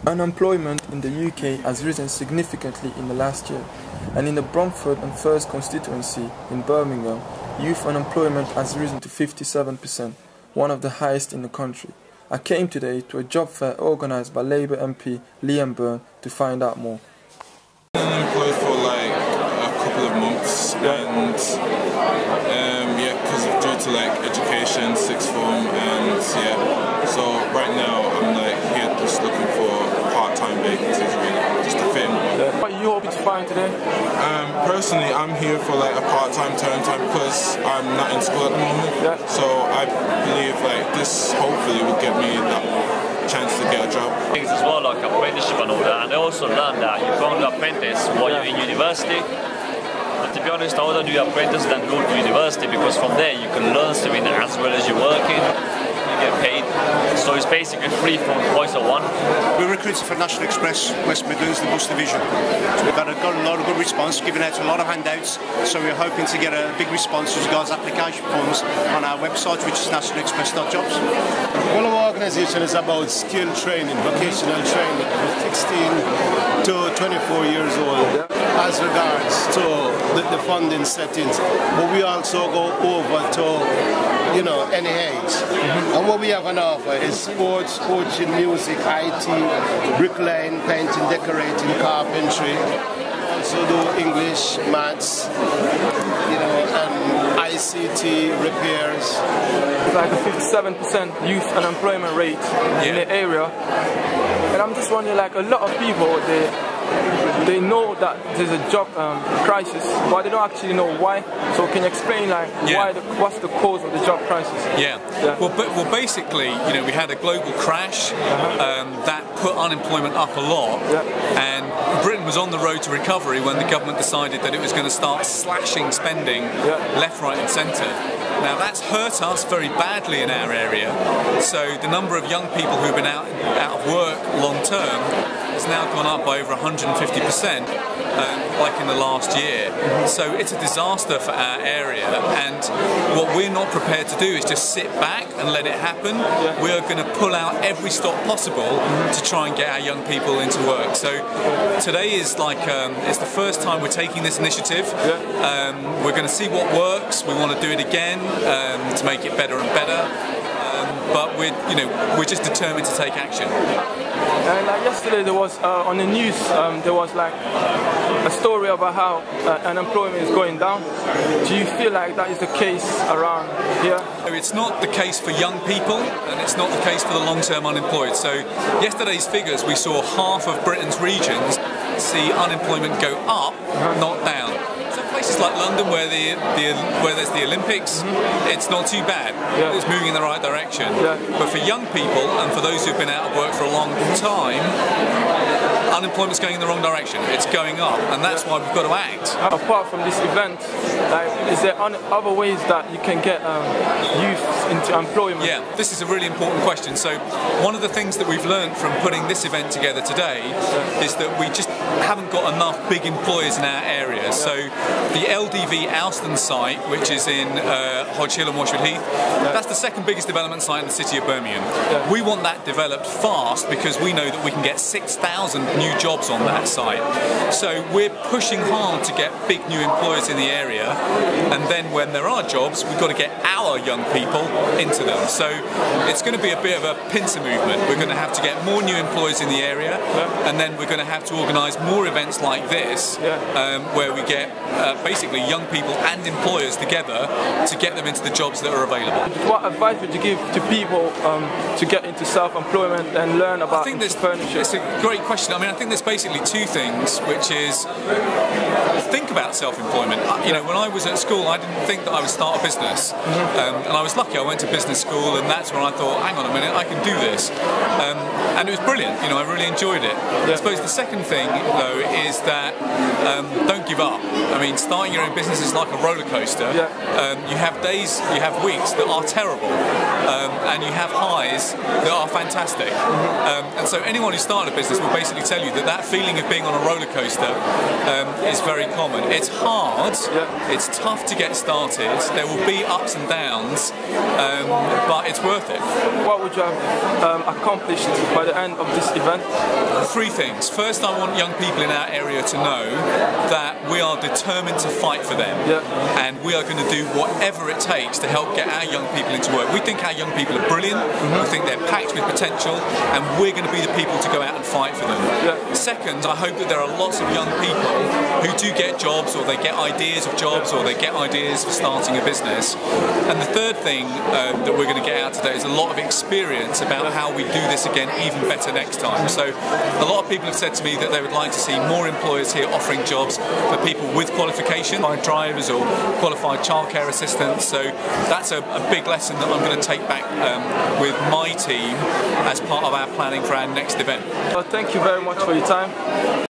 Unemployment in the UK has risen significantly in the last year, and in the Bromford and First constituency in Birmingham, youth unemployment has risen to 57%, one of the highest in the country. I came today to a job fair organised by Labour MP Byrne to find out more. I've been unemployed for like a couple of months, and because of due to like education, sixth form, and so right now I'm like here just looking for part-time vacancies really, just to fit in. What are you hoping to find today? Personally, I'm here for like a part-time term time because I'm not in school at the moment. So I believe like this hopefully will get me that chance to get a job. Things as well, like apprenticeship and all that, and I also learned that you can't apprentice while you're in university. And to be honest, I would do apprentice than go to university, because from there you can learn something as well as you're working. You get paid, so it's basically free from voice of one. We're recruiting for National Express West Midlands, the bus division. So we've got a lot of good response, giving out a lot of handouts, so we're hoping to get a big response with regards to application forms on our website, which is nationalexpress.jobs. Well, our organisation is about skill training, vocational training from 16 to 24 years old as regards to the funding settings, but we also go over to any age. And what we have on offer is sports, coaching, music, IT, bricklaying, painting, decorating, carpentry. Also do English, maths, and ICT, repairs. It's like a 57% youth unemployment rate in the area. And I'm just wondering, like a lot of people, they know that there's a job crisis, but they don't actually know why. So can you explain what's the cause of the job crisis? Well, basically, we had a global crash that put unemployment up a lot, and Britain was on the road to recovery when the government decided that it was going to start slashing spending left, right and centre. Now that's hurt us very badly in our area, so the number of young people who've been out of work long term has now gone up by over 150%, like in the last year. So it's a disaster for our area, and what we're not prepared to do is just sit back and let it happen. We are going to pull out every stop possible to try and get our young people into work. So today is like, it's the first time we're taking this initiative. We're going to see what works. We want to do it again to make it better and better. But we're just determined to take action. And like yesterday, there was on the news, there was like a story about how unemployment is going down. Do you feel like that is the case around here? It's not the case for young people, and it's not the case for the long-term unemployed. So yesterday's figures, we saw half of Britain's regions see unemployment go up, not down. Places like London, where there's the Olympics, it's not too bad. It's moving in the right direction. But for young people and for those who've been out of work for a long time, unemployment's going in the wrong direction. It's going up, and that's why we've got to act. Apart from this event, is there other ways that you can get youth into employment? Yeah, this is a really important question. So one of the things that we've learned from putting this event together today is that we just haven't got enough big employers in our area. So the LDV Alston site, which is in Hodge Hill and Washwood Heath, that's the second biggest development site in the city of Birmingham. We want that developed fast because we know that we can get 6,000 new jobs on that site. So we're pushing hard to get big new employers in the area, and then when there are jobs, we've got to get our young people into them. So it's going to be a bit of a pincer movement. We're going to have to get more new employers in the area, and then we're going to have to organise more events like this, where we get basically young people and employers together to get them into the jobs that are available. What advice would you give to people to get into self-employment and learn about entrepreneurship? It's a great question. I mean, I think there's basically two things, which is think about self-employment. When I was at school, I didn't think that I would start a business, and I was lucky. I went to business school, and that's when I thought, hang on a minute, I can do this, and it was brilliant. I really enjoyed it. I suppose the second thing, though, is that don't give up. I mean, starting your own business is like a roller coaster. You have days, you have weeks that are terrible, and you have highs that are fantastic. And so anyone who started a business will basically tell you that feeling of being on a roller coaster is very common. It's hard, it's tough to get started, there will be ups and downs, but it's worth it. What would you have accomplished by by the end of this event? Three things. First, I want young people in our area to know that we are determined to fight for them, and we are going to do whatever it takes to help get our young people into work. We think our young people are brilliant, we think they're packed with potential, and we're going to be the people to go out and fight for them. Second, I hope that there are lots of young people who do get jobs, or they get ideas of jobs, or they get ideas for starting a business. And the third thing that we're going to get out today is a lot of experience about how we do this again even better next time. So a lot of people have said to me that they would like to see more employers here offering jobs for people with qualification, like drivers or qualified childcare assistants. So that's a big lesson that I'm going to take back with my team as part of our planning for our next event. Well, thank you very much for your time.